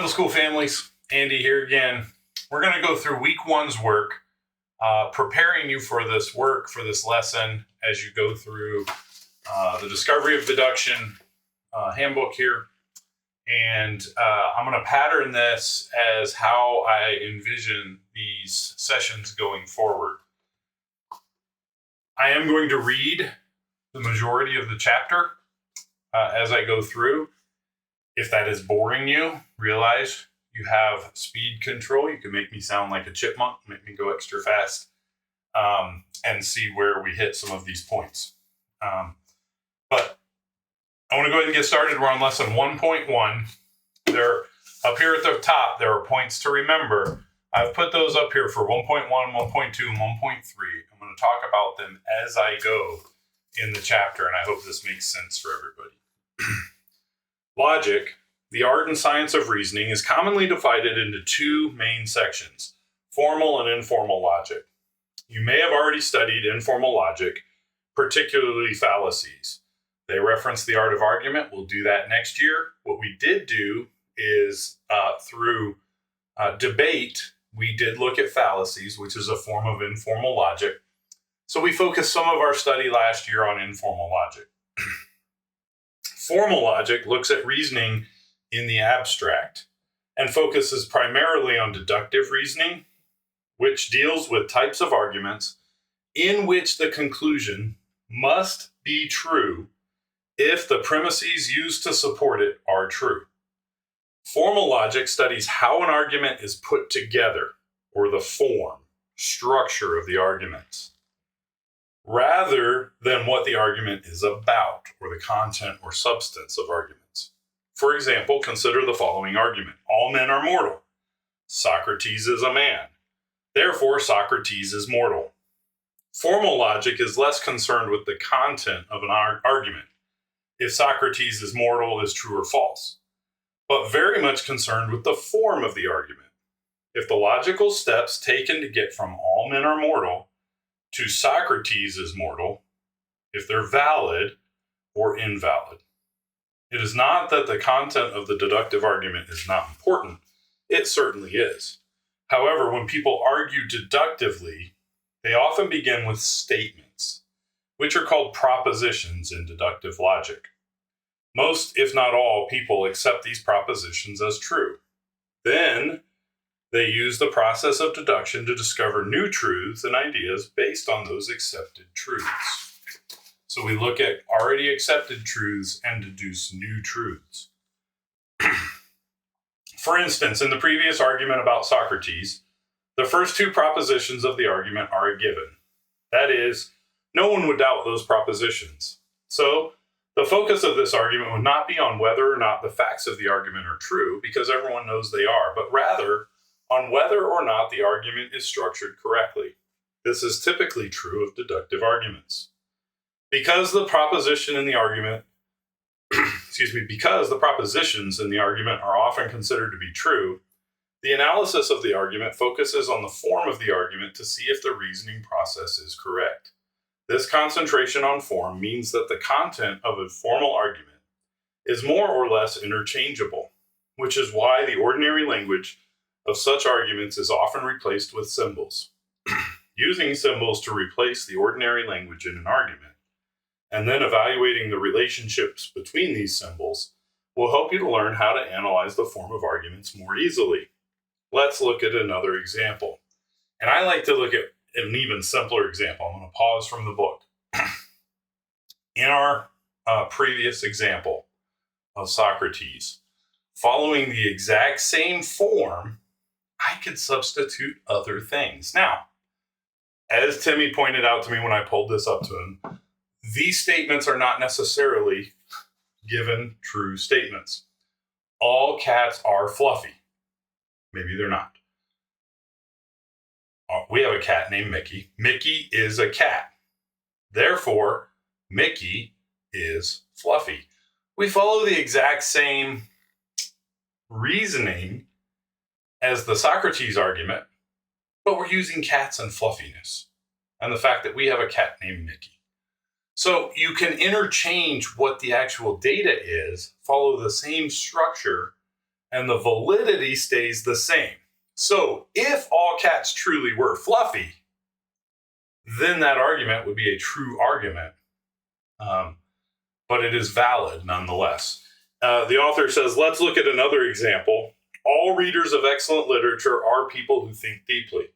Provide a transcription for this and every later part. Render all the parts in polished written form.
Middle school families, Andy here again. We're going to go through week one's work, preparing you for this work, for this lesson, as you go through the Discovery of Deduction handbook here. And I'm going to pattern this as how I envision these sessions going forward. I am going to read the majority of the chapter as I go through. If that is boring you, realize you have speed control. You can make me sound like a chipmunk, make me go extra fast, and see where we hit some of these points. But I want to go ahead and get started. We're on lesson 1.1. There, up here at the top, there are points to remember. I've put those up here for 1.1, 1.2, and 1.3. I'm going to talk about them as I go in the chapter, and I hope this makes sense for everybody. Logic, the art and science of reasoning, is commonly divided into two main sections, formal and informal logic. You may have already studied informal logic, particularly fallacies. They reference the art of argument. We'll do that next year. What we did do is through debate, we did look at fallacies, which is a form of informal logic. So we focused some of our study last year on informal logic. Formal logic looks at reasoning in the abstract and focuses primarily on deductive reasoning, which deals with types of arguments in which the conclusion must be true if the premises used to support it are true. Formal logic studies how an argument is put together, or the form, structure of the arguments, rather than what the argument is about, or the content or substance of arguments. For example, consider the following argument. All men are mortal. Socrates is a man. Therefore, Socrates is mortal. Formal logic is less concerned with the content of an argument, if Socrates is mortal is true or false, but very much concerned with the form of the argument. If the logical steps taken to get from all men are mortal to Socrates is mortal, if they're valid or invalid. It is not that the content of the deductive argument is not important. It certainly is. However, when people argue deductively, they often begin with statements, which are called propositions in deductive logic. Most, if not all, people accept these propositions as true. Then, they use the process of deduction to discover new truths and ideas based on those accepted truths. So we look at already accepted truths and deduce new truths. For instance, in the previous argument about Socrates, the first two propositions of the argument are a given. That is, no one would doubt those propositions. So, the focus of this argument would not be on whether or not the facts of the argument are true, because everyone knows they are, but rather on whether or not the argument is structured correctly. This is typically true of deductive arguments. Because the proposition in the argument, because the propositions in the argument are often considered to be true, the analysis of the argument focuses on the form of the argument to see if the reasoning process is correct. This concentration on form means that the content of a formal argument is more or less interchangeable, which is why the ordinary language of such arguments is often replaced with symbols. Using symbols to replace the ordinary language in an argument, and then evaluating the relationships between these symbols, will help you to learn how to analyze the form of arguments more easily. Let's look at another example. And I like to look at an even simpler example. I'm going to pause from the book. In our previous example of Socrates, following the exact same form, I could substitute other things. Now, as Timmy pointed out to me when I pulled this up to him, these statements are not necessarily given true statements. All cats are fluffy. Maybe they're not. We have a cat named Mickey. Mickey is a cat. Therefore, Mickey is fluffy. We follow the exact same reasoning as the Socrates argument, but we're using cats and fluffiness and the fact that we have a cat named Mickey. So you can interchange what the actual data is, follow the same structure, and the validity stays the same. So if all cats truly were fluffy, then that argument would be a true argument, but it is valid nonetheless. The author says, let's look at another example. All readers of excellent literature are people who think deeply.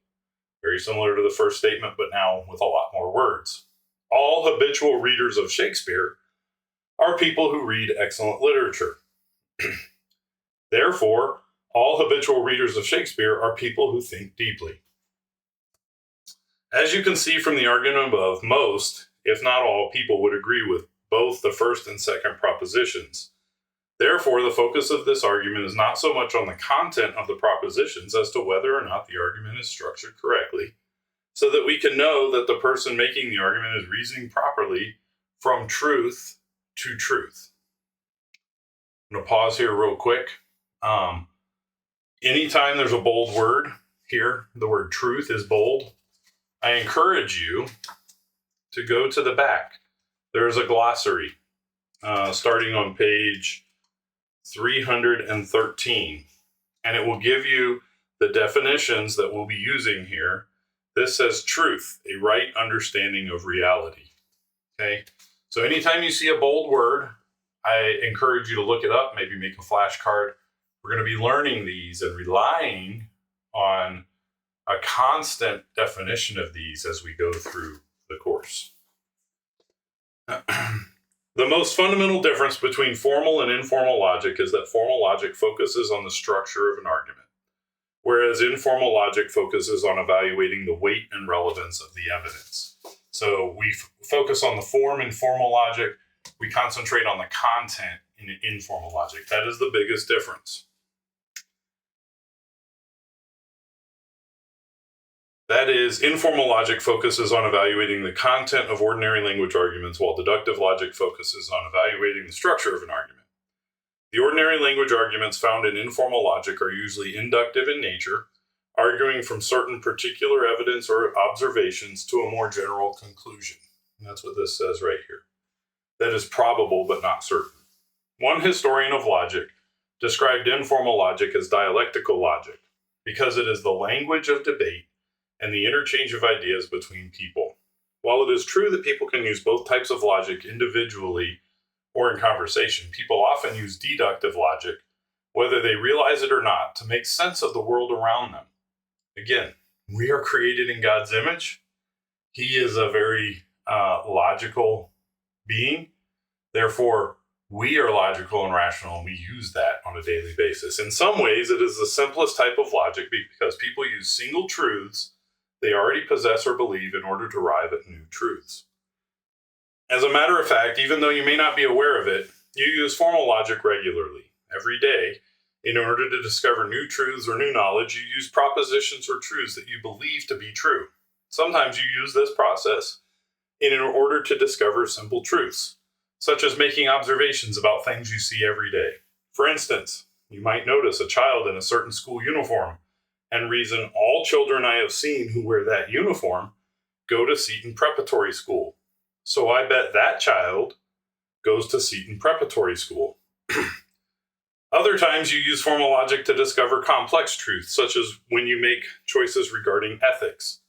Very similar to the first statement, but now with a lot more words. All habitual readers of Shakespeare are people who read excellent literature. Therefore, all habitual readers of Shakespeare are people who think deeply. As you can see from the argument above, most, if not all, people would agree with both the first and second propositions. Therefore, the focus of this argument is not so much on the content of the propositions as to whether or not the argument is structured correctly, so that we can know that the person making the argument is reasoning properly from truth to truth. I'm going to pause here real quick. Anytime there's a bold word here, the word truth is bold, I encourage you to go to the back. There's a glossary starting on page 313, and it will give you the definitions that we'll be using here. This says truth, a right understanding of reality. Okay, so anytime you see a bold word, I encourage you to look it up, maybe make a flashcard. We're going to be learning these and relying on a constant definition of these as we go through the course. The most fundamental difference between formal and informal logic is that formal logic focuses on the structure of an argument, whereas informal logic focuses on evaluating the weight and relevance of the evidence. So we focus on the form in formal logic. We concentrate on the content in informal logic. That is the biggest difference. That is, informal logic focuses on evaluating the content of ordinary language arguments, while deductive logic focuses on evaluating the structure of an argument. The ordinary language arguments found in informal logic are usually inductive in nature, arguing from certain particular evidence or observations to a more general conclusion. And that's what this says right here. That is probable but not certain. One historian of logic described informal logic as dialectical logic because it is the language of debate and the interchange of ideas between people. While it is true that people can use both types of logic individually or in conversation, people often use deductive logic, whether they realize it or not, to make sense of the world around them. Again, we are created in God's image. He is a very logical being. Therefore, we are logical and rational, and we use that on a daily basis. In some ways, it is the simplest type of logic because people use single truths they already possess or believe in order to arrive at new truths. As a matter of fact, even though you may not be aware of it, you use formal logic regularly, every day. In order to discover new truths or new knowledge, you use propositions or truths that you believe to be true. Sometimes you use this process in order to discover simple truths, such as making observations about things you see every day. For instance, you might notice a child in a certain school uniform and reason, all children I have seen who wear that uniform go to Seton Preparatory School. So I bet that child goes to Seton Preparatory School. Other times you use formal logic to discover complex truths, such as when you make choices regarding ethics.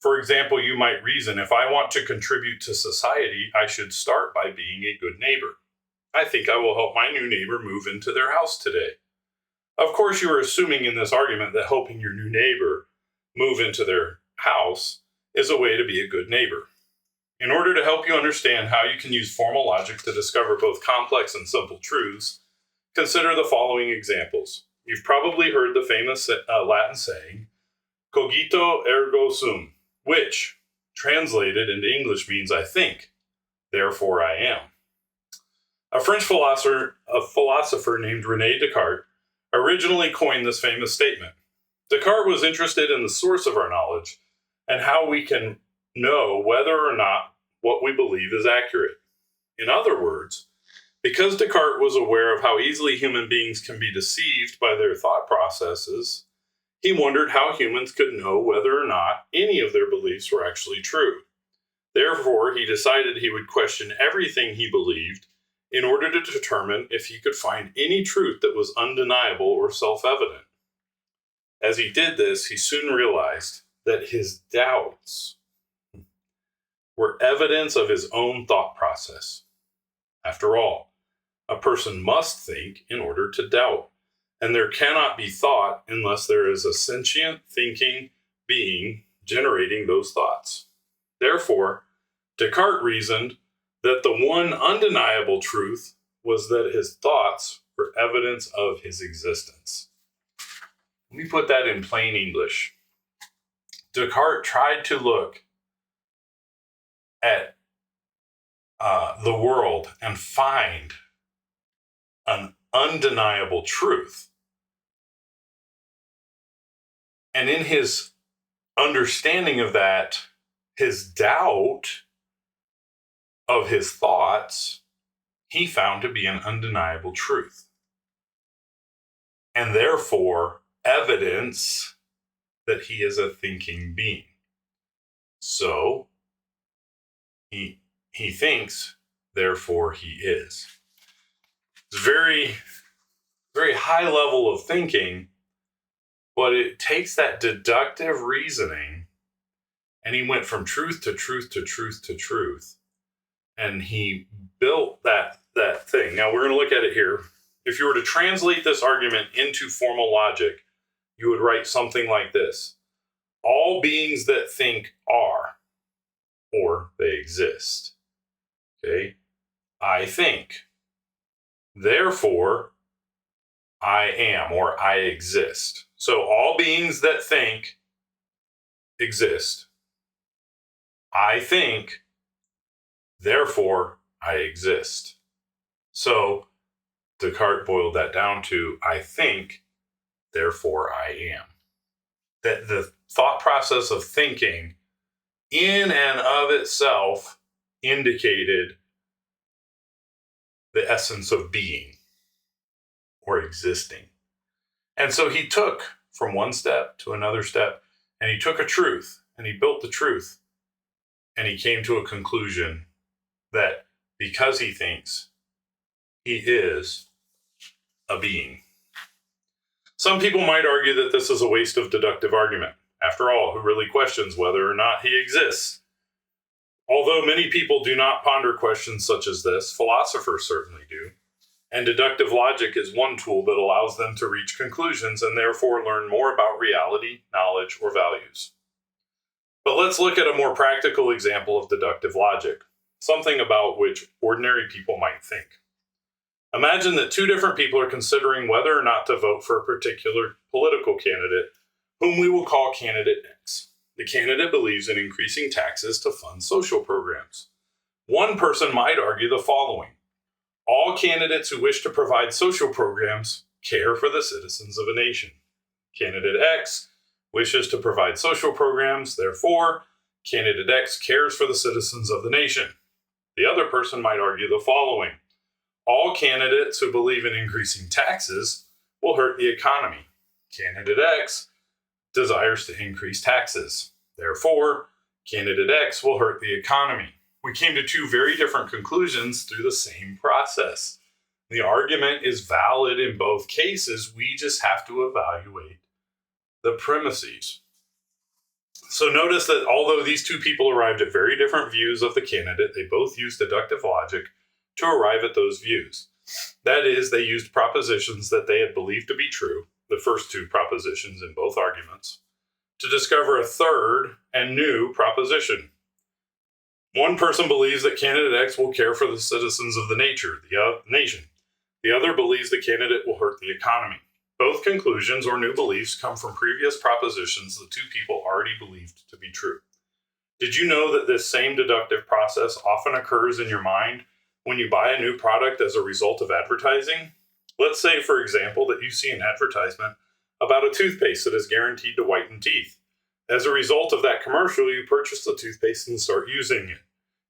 For example, you might reason, if I want to contribute to society, I should start by being a good neighbor. I think I will help my new neighbor move into their house today. Of course, you are assuming in this argument that helping your new neighbor move into their house is a way to be a good neighbor. In order to help you understand how you can use formal logic to discover both complex and simple truths, consider the following examples. You've probably heard the famous Latin saying, cogito ergo sum, which, translated into English, means I think, therefore I am. A French philosopher named René Descartes originally coined this famous statement. Descartes was interested in the source of our knowledge and how we can know whether or not what we believe is accurate. In other words, because Descartes was aware of how easily human beings can be deceived by their thought processes, he wondered how humans could know whether or not any of their beliefs were actually true. Therefore, he decided he would question everything he believed in order to determine if he could find any truth that was undeniable or self-evident. As he did this, he soon realized that his doubts were evidence of his own thought process. After all, a person must think in order to doubt, and there cannot be thought unless there is a sentient thinking being generating those thoughts. Therefore, Descartes reasoned that the one undeniable truth was that his thoughts were evidence of his existence. Let me put that in plain English. Descartes tried to look at the world and find an undeniable truth. And in his understanding of that, his doubt of his thoughts, he found to be an undeniable truth. And therefore, evidence that he is a thinking being. So, he thinks, therefore he is. It's very, very high level of thinking, but it takes that deductive reasoning, and he went from truth to truth to truth to truth, and he built that thing. Now we're going to look at it here. If you were to translate this argument into formal logic, you would write something like this: all beings that think are, or they exist. Okay? I think. Therefore, I am, or I exist. So all beings that think exist. I think, therefore I exist. So Descartes boiled that down to I think, therefore I am. That the thought process of thinking in and of itself indicated the essence of being or existing. And so he took from one step to another step, and he took a truth and he built the truth, and he came to a conclusion that because he thinks, he is a being. Some people might argue that this is a waste of deductive argument. After all, who really questions whether or not he exists? Although many people do not ponder questions such as this, philosophers certainly do. And deductive logic is one tool that allows them to reach conclusions and therefore learn more about reality, knowledge, or values. But let's look at a more practical example of deductive logic, something about which ordinary people might think. Imagine that two different people are considering whether or not to vote for a particular political candidate, whom we will call candidate X. The candidate believes in increasing taxes to fund social programs. One person might argue the following: all candidates who wish to provide social programs care for the citizens of a nation. Candidate X wishes to provide social programs, therefore, candidate X cares for the citizens of the nation. The other person might argue the following: all candidates who believe in increasing taxes will hurt the economy. Candidate X desires to increase taxes. Therefore, candidate X will hurt the economy. We came to two very different conclusions through the same process. The argument is valid in both cases. We just have to evaluate the premises. So notice that although these two people arrived at very different views of the candidate, they both used deductive logic to arrive at those views. That is, they used propositions that they had believed to be true, the first two propositions in both arguments, to discover a third and new proposition. One person believes that candidate X will care for the citizens of the nation. The other believes the candidate will hurt the economy. Both conclusions or new beliefs come from previous propositions the two people already believed to be true. Did you know that this same deductive process often occurs in your mind when you buy a new product as a result of advertising? Let's say, for example, that you see an advertisement about a toothpaste that is guaranteed to whiten teeth. As a result of that commercial, you purchase the toothpaste and start using it.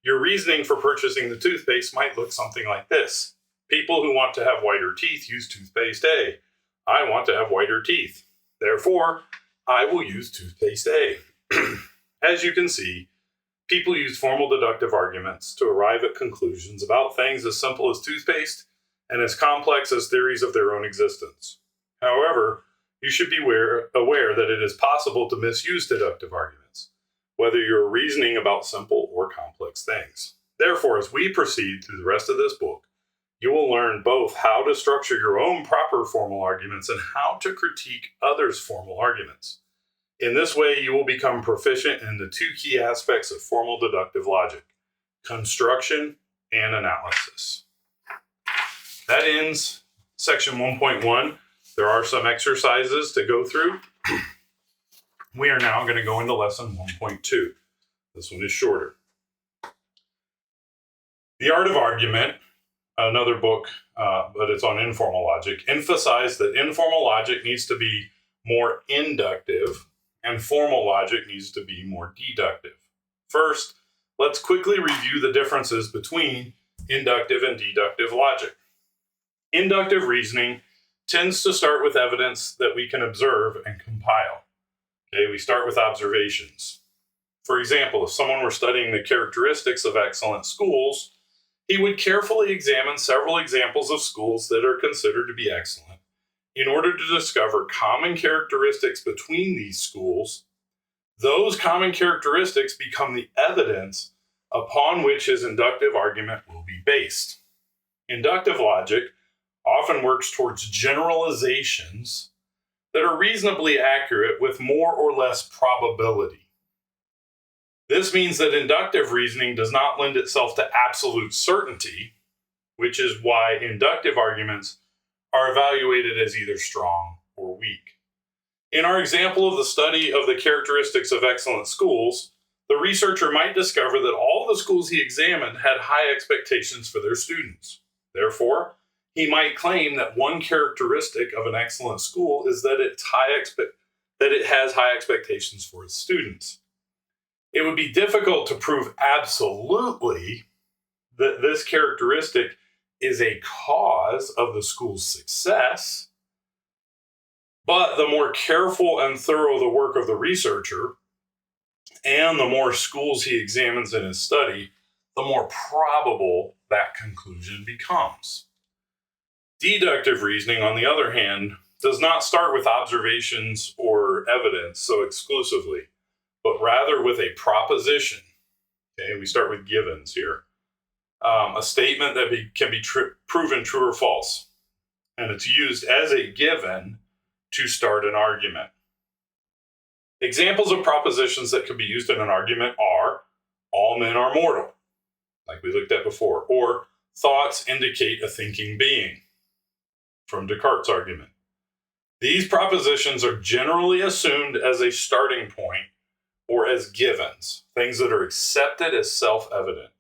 Your reasoning for purchasing the toothpaste might look something like this: people who want to have whiter teeth use toothpaste A. I want to have whiter teeth. Therefore, I will use toothpaste A. As you can see, People use formal deductive arguments to arrive at conclusions about things as simple as toothpaste and as complex as theories of their own existence. However, you should be aware that it is possible to misuse deductive arguments, whether you're reasoning about simple or complex things. Therefore, as we proceed through the rest of this book, you will learn both how to structure your own proper formal arguments and how to critique others' formal arguments. In this way, you will become proficient in the two key aspects of formal deductive logic: construction and analysis. That ends section 1.1. There are some exercises to go through. We are now going to go into lesson 1.2. This one is shorter. The Art of Argument, another book, but it's on informal logic, emphasized that informal logic needs to be more inductive and formal logic needs to be more deductive. First, let's quickly review the differences between inductive and deductive logic. Inductive reasoning tends to start with evidence that we can observe and compile. Okay, we start with observations. For example, if someone were studying the characteristics of excellent schools, he would carefully examine several examples of schools that are considered to be excellent in order to discover common characteristics between these schools. Those common characteristics become the evidence upon which his inductive argument will be based. Inductive logic often works towards generalizations that are reasonably accurate with more or less probability. This means that inductive reasoning does not lend itself to absolute certainty, which is why inductive arguments are evaluated as either strong or weak. In our example of the study of the characteristics of excellent schools, the researcher might discover that all the schools he examined had high expectations for their students. Therefore, he might claim that one characteristic of an excellent school is that it has high expectations for its students. It would be difficult to prove absolutely that this characteristic is a cause of the school's success, but the more careful and thorough the work of the researcher, and the more schools he examines in his study, the more probable that conclusion becomes. Deductive reasoning, on the other hand, does not start with observations or evidence so exclusively, but rather with a proposition. Okay, we start with givens here. A statement that can be proven true or false. And it's used as a given to start an argument. Examples of propositions that can be used in an argument are: all men are mortal, like we looked at before, or thoughts indicate a thinking being, from Descartes' argument. These propositions are generally assumed as a starting point or as givens, things that are accepted as self-evident,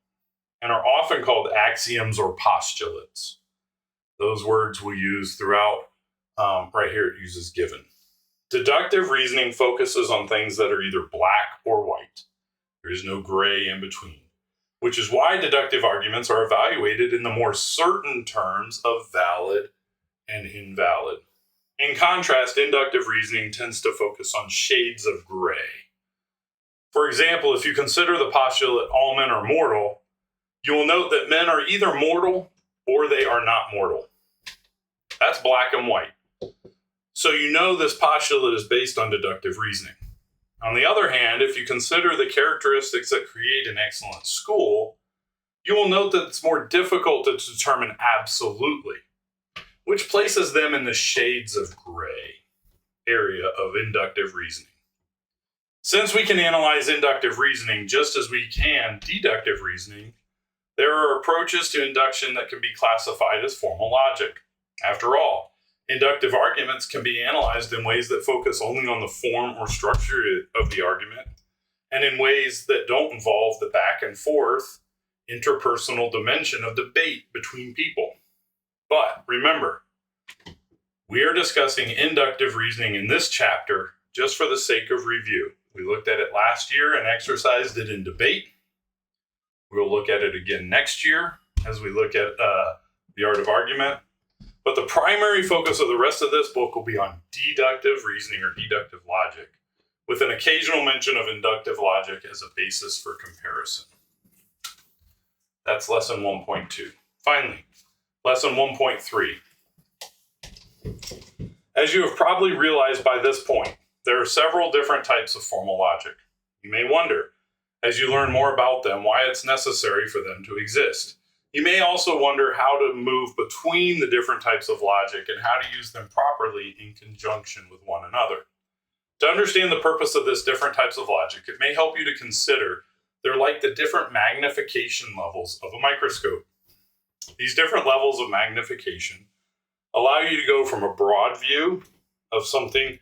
and are often called axioms or postulates. Those words we'll use throughout. Right here it uses given. Deductive reasoning focuses on things that are either black or white. There is no gray in between, which is why deductive arguments are evaluated in the more certain terms of valid and invalid. In contrast, inductive reasoning tends to focus on shades of gray. For example, if you consider the postulate all men are mortal, you will note that men are either mortal or they are not mortal. That's black and white. So you know this postulate is based on deductive reasoning. On the other hand, if you consider the characteristics that create an excellent school, you will note that it's more difficult to determine absolutely, which places them in the shades of gray area of inductive reasoning. Since we can analyze inductive reasoning just as we can deductive reasoning, there are approaches to induction that can be classified as formal logic. After all, inductive arguments can be analyzed in ways that focus only on the form or structure of the argument, and in ways that don't involve the back and forth interpersonal dimension of debate between people. But remember, we are discussing inductive reasoning in this chapter just for the sake of review. We looked at it last year and exercised it in debate. We'll look at it again next year as we look at the art of argument. But the primary focus of the rest of this book will be on deductive reasoning or deductive logic, with an occasional mention of inductive logic as a basis for comparison. That's lesson 1.2. Finally, lesson 1.3. As you have probably realized by this point, there are several different types of formal logic. You may wonder, as you learn more about them, why it's necessary for them to exist. You may also wonder how to move between the different types of logic and how to use them properly in conjunction with one another. To understand the purpose of this different types of logic, it may help you to consider they're like the different magnification levels of a microscope. These different levels of magnification allow you to go from a broad view of something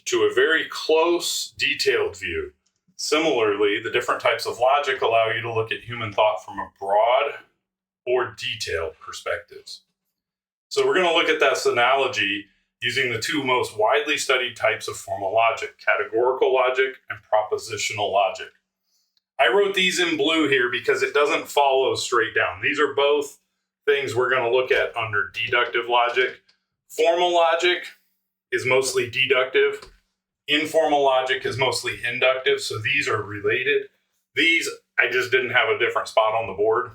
to a very close, detailed view. Similarly, the different types of logic allow you to look at human thought from a broad or detailed perspectives. So we're going to look at this analogy using the two most widely studied types of formal logic, categorical logic and propositional logic. I wrote these in blue here because it doesn't follow straight down. These are both things we're going to look at under deductive logic. Formal logic is mostly deductive. Informal logic is mostly inductive, so these are related. These, I just didn't have a different spot on the board.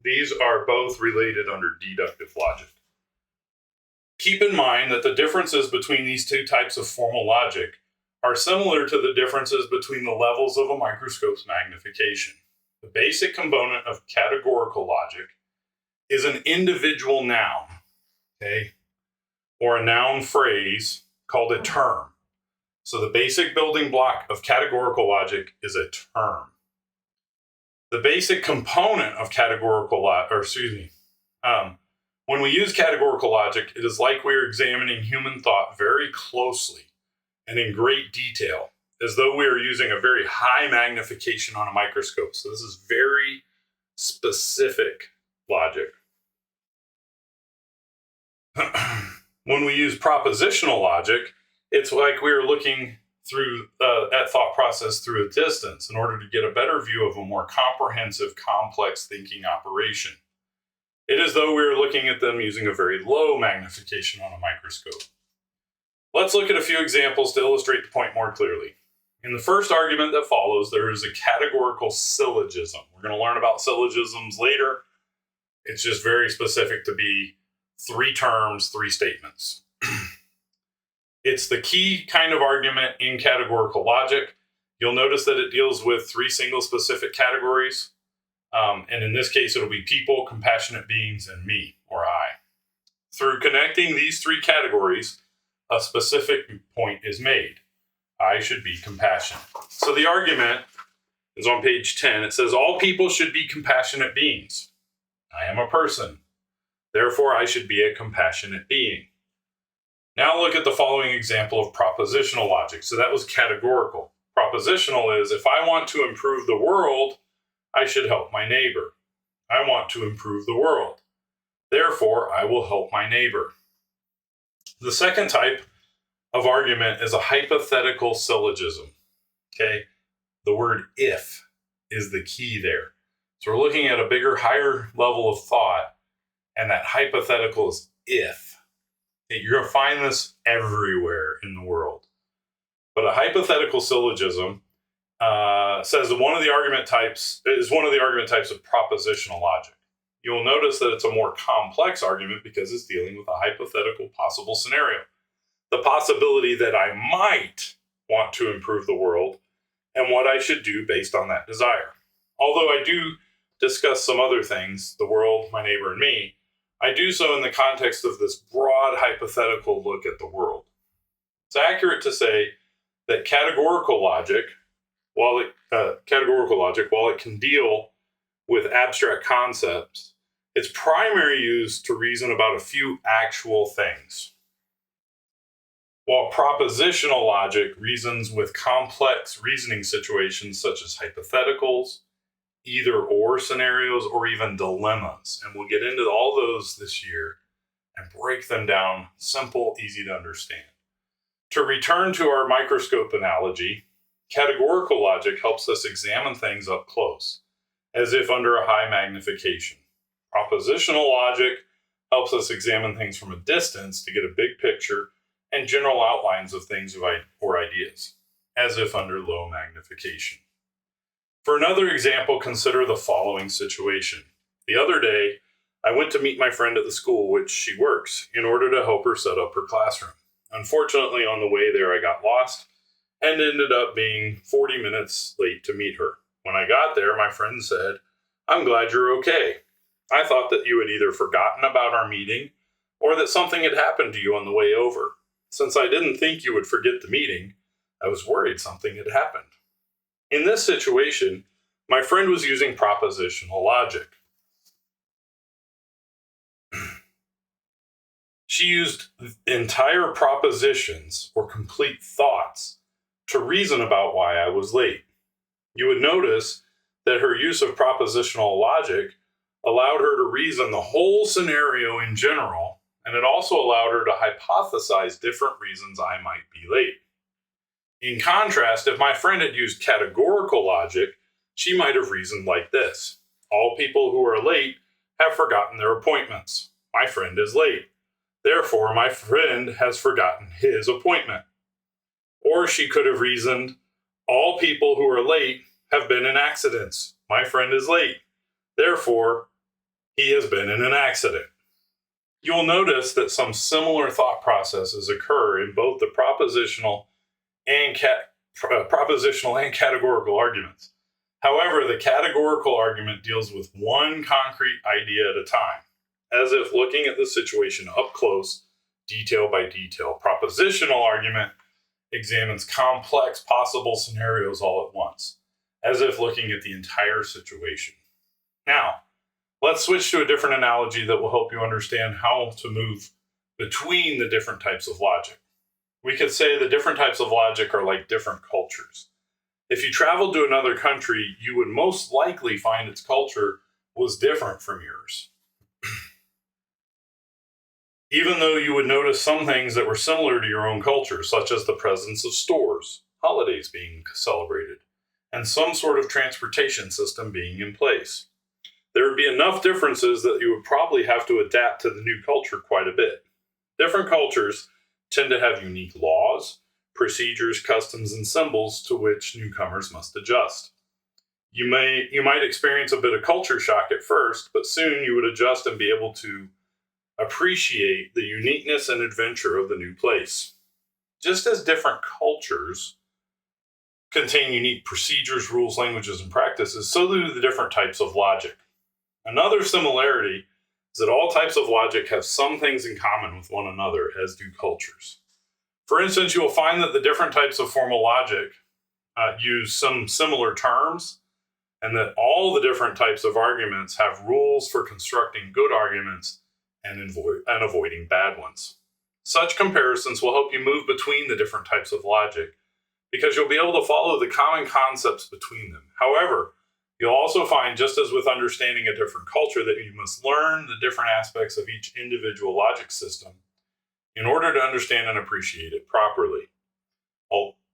These are both related under deductive logic. Keep in mind that the differences between these two types of formal logic are similar to the differences between the levels of a microscope's magnification. The basic component of categorical logic is an individual noun, okay, or a noun phrase called a term. So the basic building block of categorical logic is a term. The basic component of categorical logic, when we use categorical logic, it is like we're examining human thought very closely and in great detail, as though we are using a very high magnification on a microscope. So this is very specific logic. When we use propositional logic, it's like we're looking through at thought process through a distance in order to get a better view of a more comprehensive, complex thinking operation. It is though we're looking at them using a very low magnification on a microscope. Let's look at a few examples to illustrate the point more clearly. In the first argument that follows, there is a categorical syllogism. We're going to learn about syllogisms later. It's just very specific to be 3 terms, 3 statements. It's the key kind of argument in categorical logic. You'll notice that it deals with 3 single specific categories. And in this case, it'll be people, compassionate beings, and me, or I. Through connecting these 3 categories, a specific point is made. I should be compassionate. So the argument is on page 10. It says, all people should be compassionate beings. I am a person. Therefore, I should be a compassionate being. Now look at the following example of propositional logic. So that was categorical. Propositional is, if I want to improve the world, I should help my neighbor. I want to improve the world. Therefore, I will help my neighbor. The second type of argument is a hypothetical syllogism. Okay, the word if is the key there. So we're looking at a bigger, higher level of thought, and that hypothetical is if. You're going to find this everywhere in the world. But a hypothetical syllogism says that one of the argument types of propositional logic. You'll notice that it's a more complex argument because it's dealing with a hypothetical possible scenario. The possibility that I might want to improve the world and what I should do based on that desire. Although I do discuss some other things, the world, my neighbor, and me, I do so in the context of this broad hypothetical look at the world. It's accurate to say that categorical logic, while it can deal with abstract concepts, its primary use to reason about a few actual things. While propositional logic reasons with complex reasoning situations such as hypotheticals, either-or scenarios, or even dilemmas. And we'll get into all those this year and break them down simple, easy to understand. To return to our microscope analogy, categorical logic helps us examine things up close, as if under a high magnification. Propositional logic helps us examine things from a distance to get a big picture and general outlines of things or ideas. as if under low magnification. For another example, consider the following situation. The other day, I went to meet my friend at the school which she works in order to help her set up her classroom. Unfortunately, on the way there, I got lost and ended up being 40 minutes late to meet her. When I got there, my friend said, "I'm glad you're okay. I thought that you had either forgotten about our meeting or that something had happened to you on the way over. Since I didn't think you would forget the meeting, I was worried something had happened." In this situation, my friend was using propositional logic. She used entire propositions or complete thoughts to reason about why I was late. You would notice that her use of propositional logic allowed her to reason the whole scenario in general, and it also allowed her to hypothesize different reasons I might be late. In contrast, if my friend had used categorical logic, she might have reasoned like this: all people who are late have forgotten their appointments. My friend is late. Therefore, my friend has forgotten his appointment. Or she could have reasoned, all people who are late have been in accidents. My friend is late. Therefore, he has been in an accident. You'll notice that some similar thought processes occur in both the propositional and categorical arguments. However, the categorical argument deals with one concrete idea at a time, as if looking at the situation up close, detail by detail. Propositional argument examines complex possible scenarios all at once, as if looking at the entire situation. Now, let's switch to a different analogy that will help you understand how to move between the different types of logic. We could say the different types of logic are like different cultures. If you traveled to another country, you would most likely find its culture was different from yours. Even though you would notice some things that were similar to your own culture, such as the presence of stores, holidays being celebrated, and some sort of transportation system being in place. There would be enough differences that you would probably have to adapt to the new culture quite a bit. Different cultures tend to have unique laws, procedures, customs, and symbols to which newcomers must adjust. You might experience a bit of culture shock at first, but soon you would adjust and be able to appreciate the uniqueness and adventure of the new place. Just as different cultures contain unique procedures, rules, languages, and practices, so do the different types of logic. Another similarity is that all types of logic have some things in common with one another, as do cultures. For instance, you will find that the different types of formal logic use some similar terms, and that all the different types of arguments have rules for constructing good arguments and avoiding bad ones. Such comparisons will help you move between the different types of logic because you'll be able to follow the common concepts between them. However, you'll also find, just as with understanding a different culture, that you must learn the different aspects of each individual logic system in order to understand and appreciate it properly.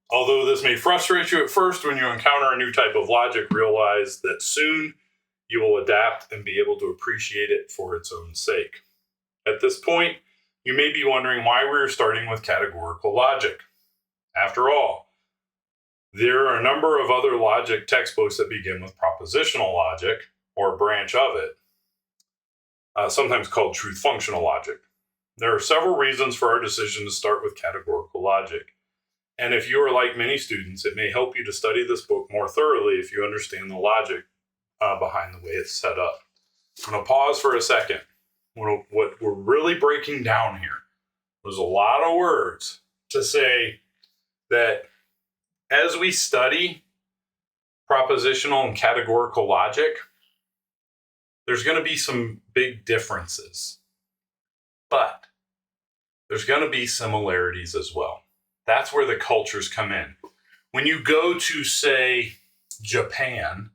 Although this may frustrate you at first, when you encounter a new type of logic, realize that soon you will adapt and be able to appreciate it for its own sake. At this point, you may be wondering why we're starting with categorical logic. After all, there are a number of other logic textbooks that begin with propositional logic, or a branch of it, sometimes called truth functional logic. There are several reasons for our decision to start with categorical logic. And if you are like many students, it may help you to study this book more thoroughly if you understand the logic behind the way it's set up. I'm going to pause for a second. What we're really breaking down here was a lot of words to say that as we study propositional and categorical logic, there's going to be some big differences, but there's going to be similarities as well. That's where the cultures come in. When you go to, say, Japan,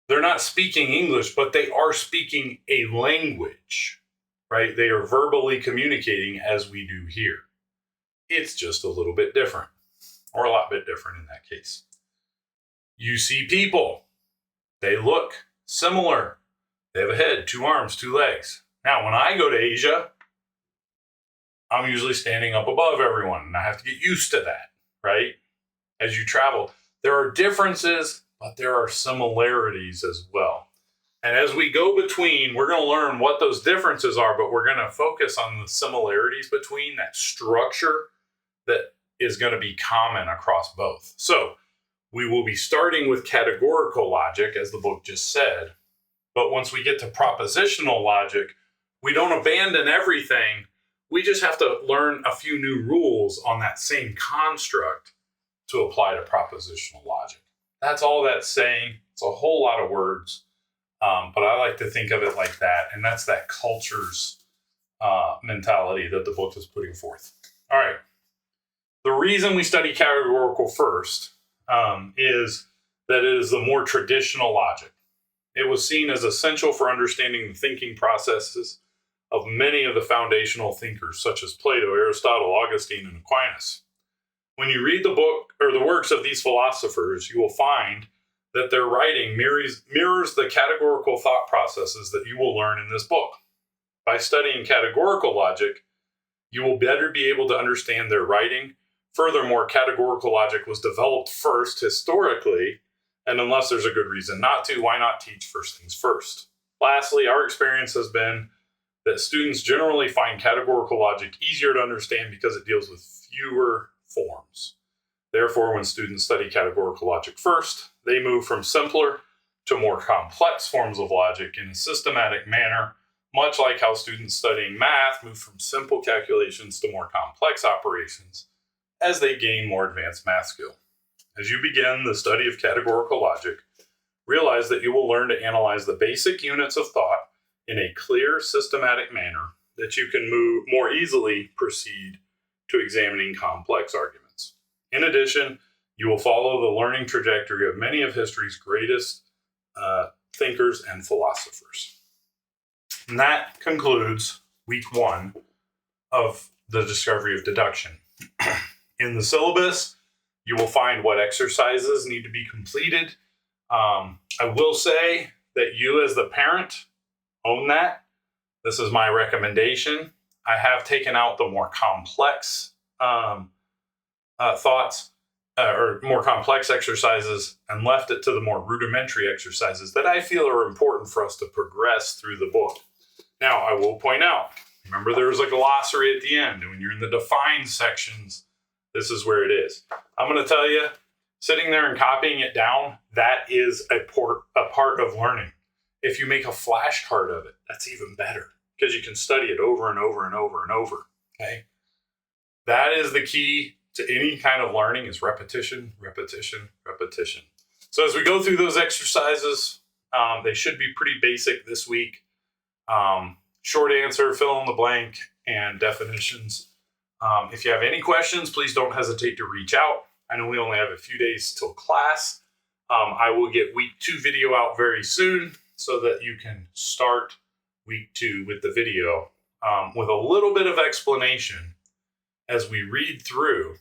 they're not speaking English, but they are speaking a language, right? They are verbally communicating as we do here. It's just a little bit different, or a lot bit different in that case. You see people. They look similar. They have a head, 2 arms, 2 legs. Now, when I go to Asia, I'm usually standing up above everyone, and I have to get used to that, right? as you travel. There are differences, but there are similarities as well. And as we go between, we're going to learn what those differences are, but we're going to focus on the similarities between that structure that is going to be common across both. So we will be starting with categorical logic, as the book just said. But once we get to propositional logic, we don't abandon everything. We just have to learn a few new rules on that same construct to apply to propositional logic. That's all that's saying. It's a whole lot of words, but I like to think of it like that, and that's that culture's mentality that the book is putting forth. All right. The reason we study categorical first is that it is the more traditional logic. It was seen as essential for understanding the thinking processes of many of the foundational thinkers, such as Plato, Aristotle, Augustine, and Aquinas. When you read the book or the works of these philosophers, you will find that their writing mirrors the categorical thought processes that you will learn in this book. By studying categorical logic, you will better be able to understand their writing. Furthermore, categorical logic was developed first historically, and unless there's a good reason not to, why not teach first things first? Lastly, our experience has been that students generally find categorical logic easier to understand because it deals with fewer forms. Therefore, when students study categorical logic first, they move from simpler to more complex forms of logic in a systematic manner, much like how students studying math move from simple calculations to more complex operations as they gain more advanced math skill. As you begin the study of categorical logic, realize that you will learn to analyze the basic units of thought in a clear, systematic manner that you can more easily proceed to examining complex arguments. In addition, you will follow the learning trajectory of many of history's greatest thinkers and philosophers. And that concludes week 1 of the Discovery of Deduction. In the syllabus, you will find what exercises need to be completed. I will say that you as the parent own that. This is my recommendation. I have taken out the more complex thoughts or more complex exercises and left it to the more rudimentary exercises that I feel are important for us to progress through the book. Now, I will point out, remember there's a glossary at the end, and when you're in the define sections, this is where it is. I'm going to tell you, sitting there and copying it down, that is a part of learning. If you make a flashcard of it, that's even better because you can study it over and over and over and over. Okay, that is the key to any kind of learning: is repetition, repetition, repetition. So as we go through those exercises, they should be pretty basic this week. Short answer, fill in the blank, and definitions. If you have any questions, please don't hesitate to reach out. I know we only have a few days till class. I will get week 2 video out very soon so that you can start week 2 with the video with a little bit of explanation as we read through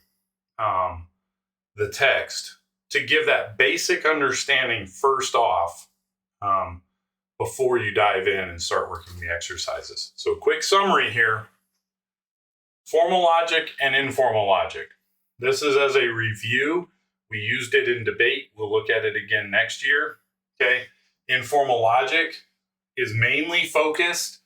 the text to give that basic understanding first off before you dive in and start working the exercises. So quick summary here. Formal logic and informal logic. This is as a review. We used it in debate. We'll look at it again next year. Okay. Informal logic is mainly focused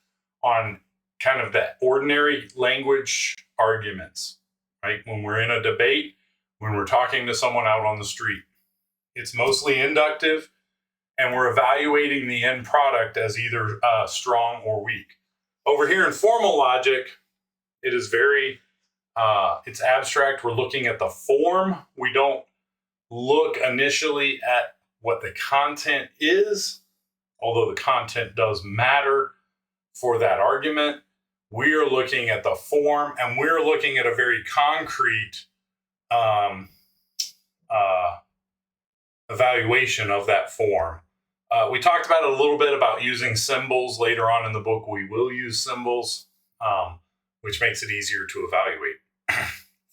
on kind of that ordinary language arguments, right? When we're in a debate, when we're talking to someone out on the street, it's mostly inductive, and we're evaluating the end product as either strong or weak. Over here in formal logic, it is very, it's abstract. We're looking at the form. We don't look initially at what the content is, although the content does matter for that argument. We are looking at the form, and we're looking at a very concrete evaluation of that form. We talked about it a little bit about using symbols later on in the book. We will use symbols, which makes it easier to evaluate.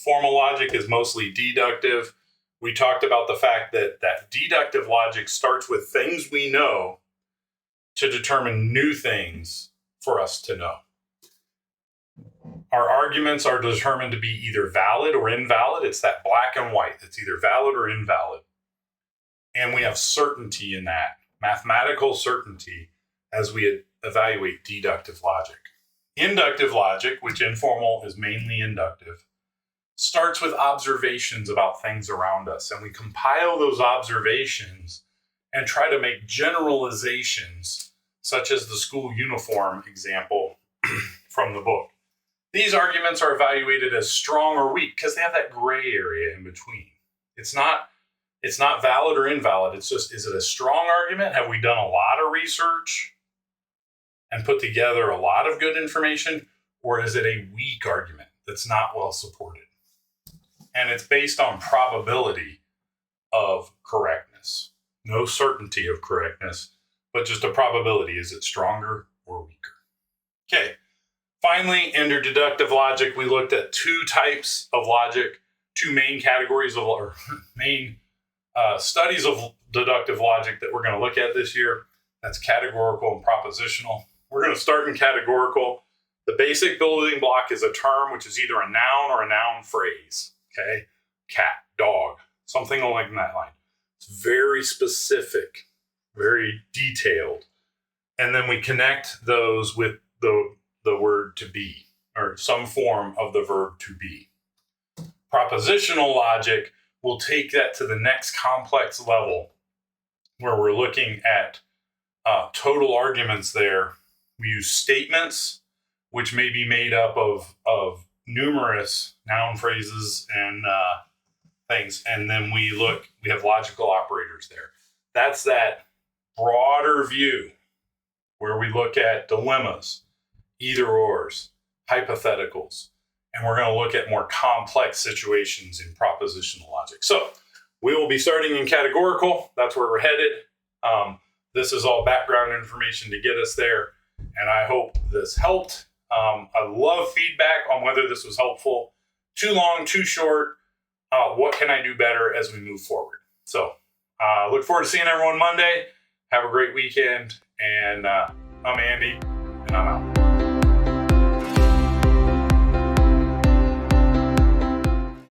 Formal logic is mostly deductive. We talked about the fact that deductive logic starts with things we know to determine new things for us to know. Our arguments are determined to be either valid or invalid. It's that black and white. It's either valid or invalid. And we have certainty in that, mathematical certainty, as we evaluate deductive logic. Inductive logic, which informal is mainly inductive, starts with observations about things around us. And we compile those observations and try to make generalizations, such as the school uniform example from the book. These arguments are evaluated as strong or weak because they have that gray area in between. It's not valid or invalid. It's just, is it a strong argument? Have we done a lot of research and put together a lot of good information? Or is it a weak argument that's not well supported? And it's based on probability of correctness. No certainty of correctness, but just a probability. Is it stronger or weaker? Okay. Finally, under deductive logic, we looked at two types of logic, two main categories of, or main studies of deductive logic that we're going to look at this year. That's categorical and propositional. We're going to start in categorical. The basic building block is a term, which is either a noun or a noun phrase. Okay, cat, dog, something along that line. It's very specific, very detailed. And then we connect those with the word to be, or some form of the verb to be. Propositional logic will take that to the next complex level, where we're looking at total arguments there. We use statements, which may be made up of numerous noun phrases and things. And then we have logical operators there. That's that broader view where we look at dilemmas, either-ors, hypotheticals, and we're going to look at more complex situations in propositional logic. So we will be starting in categorical. That's where we're headed. This is all background information to get us there, and I hope this helped. I love feedback on whether this was helpful. Too long, too short. What can I do better as we move forward? So look forward to seeing everyone Monday. Have a great weekend, and I'm Andy, and I'm out.